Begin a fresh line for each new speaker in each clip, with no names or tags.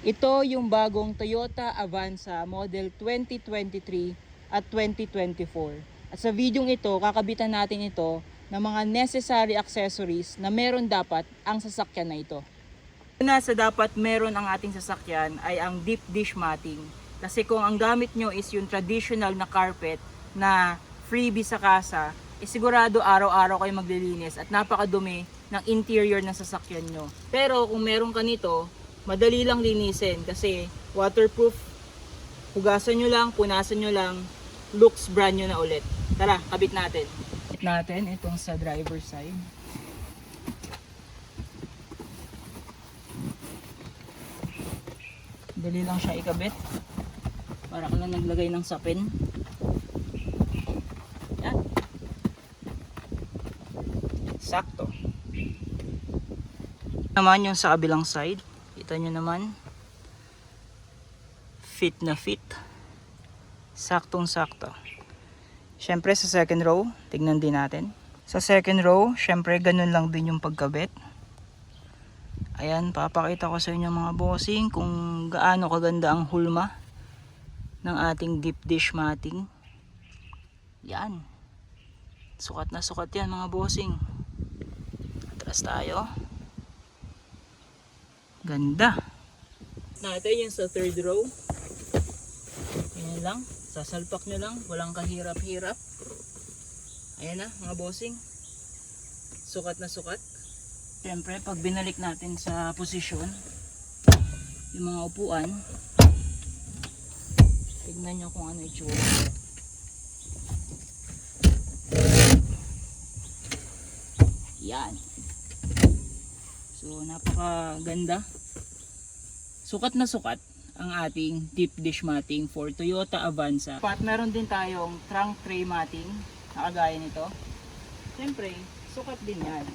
Ito yung bagong Toyota Avanza Model 2023 at 2024. At sa videong ito, kakabitan natin ito ng mga necessary accessories na meron dapat ang sasakyan na ito. Una sa dapat meron ang ating sasakyan ay ang deep dish matting. Kasi kung ang gamit nyo is yung traditional na carpet na freebie sa kasa, sigurado araw-araw kayo maglilinis at napakadumi ng interior ng sasakyan nyo. Pero kung meron ka nito, madali lang linisin kasi waterproof. Hugasan nyo lang, punasan nyo lang, looks brand new na ulit. Tara, kabit natin. Kabit natin itong sa driver side. Dali lang siya ikabit. Para ka lang naglagay ng sapin. Yan. Sakto. Naman yung sa kabilang side. Kita nyo naman, fit na fit, saktong sakto. Syempre sa second row, tignan din natin. Sa second row, syempre ganun lang din yung pagkabit. Ayan, papakita ko sa inyo mga bossing kung gaano kaganda ang hulma ng ating deep dish matting. Yan, sukat na sukat yan mga bossing. Atras tayo. Ganda. Natin yung sa third row. Ganyan lang. Sasalpak nyo lang. Walang kahirap-hirap. Ayan na mga bossing. Sukat na sukat. Siyempre pag binalik natin sa posisyon yung mga upuan, tignan nyo kung ano itsura. Yan. So napakaganda. Sukat na sukat ang ating deep dish matting for Toyota Avanza. At meron din tayong trunk tray matting na kagaya nito. Siyempre, sukat din yan.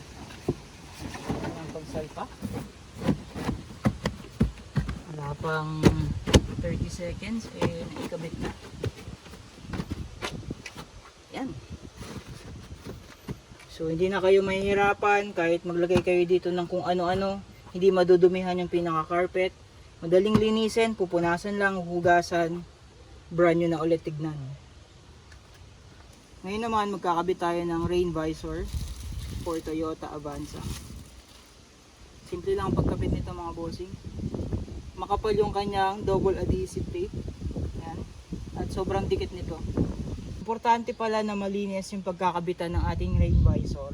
Ang pagsalpak. Wala pang 30 seconds ikabit na. Yan. So hindi na kayo mahihirapan kahit maglagay kayo dito ng kung ano-ano. Hindi madudumihan yung pinaka-carpet. Madaling linisin, pupunasan lang, hugasan. Brand new na ulit tignan. Ngayon naman magkakabit tayo ng rain visor for Toyota Avanza. Simple lang ang pagkabit nito mga bossing. Makapal yung kanyang double adhesive tape. Yan. At sobrang dikit nito. Importante pala na malinis yung pagkakabitan ng ating rain visor.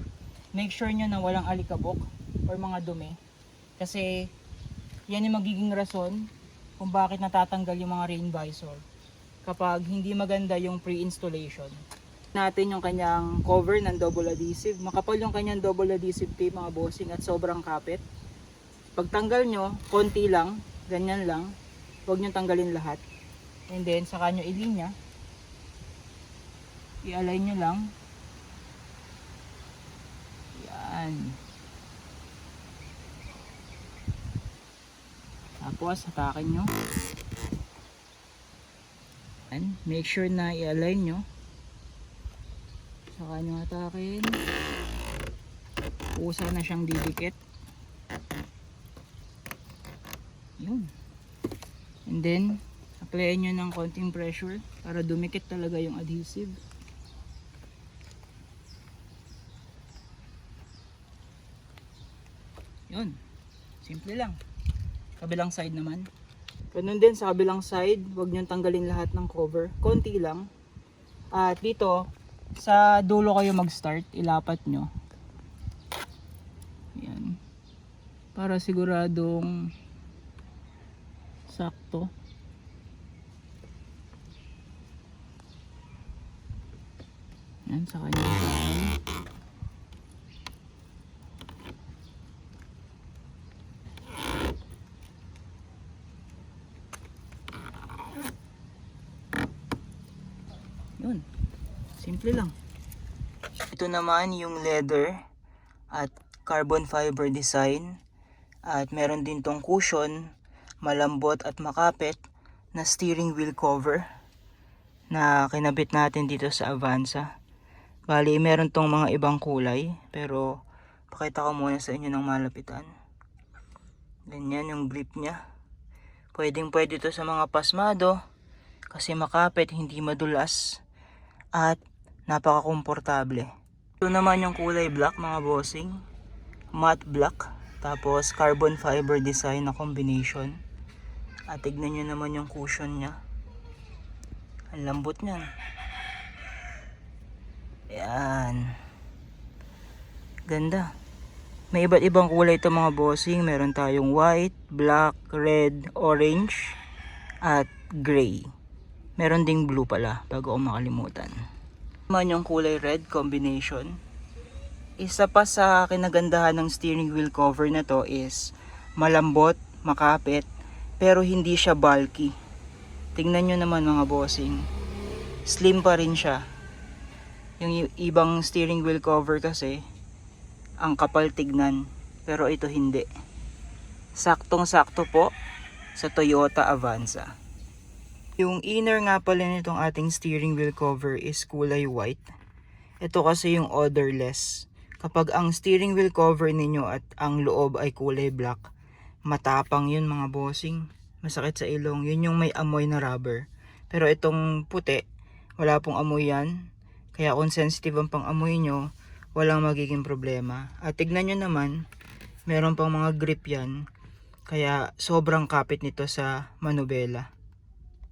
Make sure nyo na walang alikabok or mga dumi. Kasi yan yung magiging rason kung bakit natatanggal yung mga rain visor kapag hindi maganda yung pre-installation. Natin yung kanyang cover ng double adhesive. Makapal yung kanyang double adhesive tape mga bossing at sobrang kapit. Pagtanggal nyo, konti lang, ganyan lang. Huwag nyo tanggalin lahat. And then saka nyo ilinya. I-align nyo lang. Yan. Tapos hatakin nyo. And make sure na i-align nyo. Saka nyo hatakin. Usa na siyang didikit. Yun. And then applyan nyo ng konting pressure para dumikit talaga yung adhesive. Yun. Simple lang. Kabilang side naman. Ganun din sa kabilang side, huwag niyong tanggalin lahat ng cover. Konti lang. At dito, sa dulo kayo mag-start, ilapat nyo. Yan. Para siguradong sakto. Yan, sa kanya. Yun. Simple lang. Ito naman yung leather at carbon fiber design. At meron din tong cushion, malambot at makapit na steering wheel cover na kinabit natin dito sa Avanza. Bali, meron tong mga ibang kulay, pero pakita ko muna sa inyo ng malapitan. Ganyan yung grip niya. Pwede to sa mga pasmado kasi makapit, hindi madulas at napaka-komportable. Ito naman yung kulay black mga bossing. Matte black. Tapos carbon fiber design na combination. At tignan nyo naman yung cushion nya. Ang lambot niyan. Ayan. Ganda. May iba't ibang kulay ito mga bossing. Meron tayong white, black, red, orange, at gray. Meron ding blue pala bago ko makalimutan. Naman yung kulay red combination. Isa pa sa kinagandahan ng steering wheel cover na to is malambot, makapit, pero hindi siya bulky. Tingnan nyo naman mga bossing. Slim pa rin siya. Yung ibang steering wheel cover kasi ang kapal tignan, pero ito hindi. Saktong-sakto po sa Toyota Avanza. Yung inner nga pala nitong ating steering wheel cover is kulay white. Ito kasi yung odorless. Kapag ang steering wheel cover ninyo at ang loob ay kulay black, matapang yun mga bossing. Masakit sa ilong. Yun yung may amoy na rubber. Pero itong puti, wala pong amoy yan. Kaya kung sensitive ang pang-amoy nyo, walang magiging problema. At tignan nyo naman, meron pang mga grip yan. Kaya sobrang kapit nito sa manubela.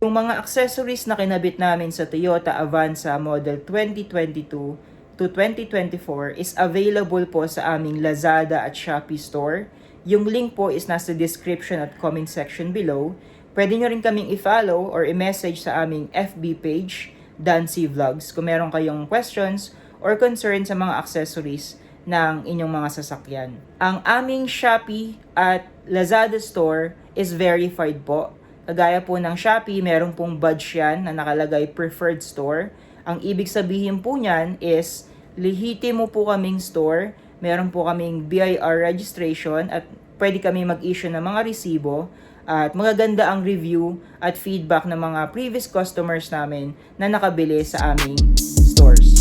Yung mga accessories na kinabit namin sa Toyota Avanza model 2022 to 2024 is available po sa aming Lazada at Shopee store. Yung link po is nasa description at comment section below. Pwede nyo rin kaming i-follow or i-message sa aming FB page, Dancy Vlogs, kung meron kayong questions or concern sa mga accessories ng inyong mga sasakyan. Ang aming Shopee at Lazada store is verified po. Kagaya po ng Shopee, meron pong badge yan na nakalagay preferred store. Ang ibig sabihin po niyan is lehitimo po kaming store, meron po kaming BIR registration at pwede kami mag-issue ng mga resibo at magaganda ang review at feedback ng mga previous customers namin na nakabili sa aming stores.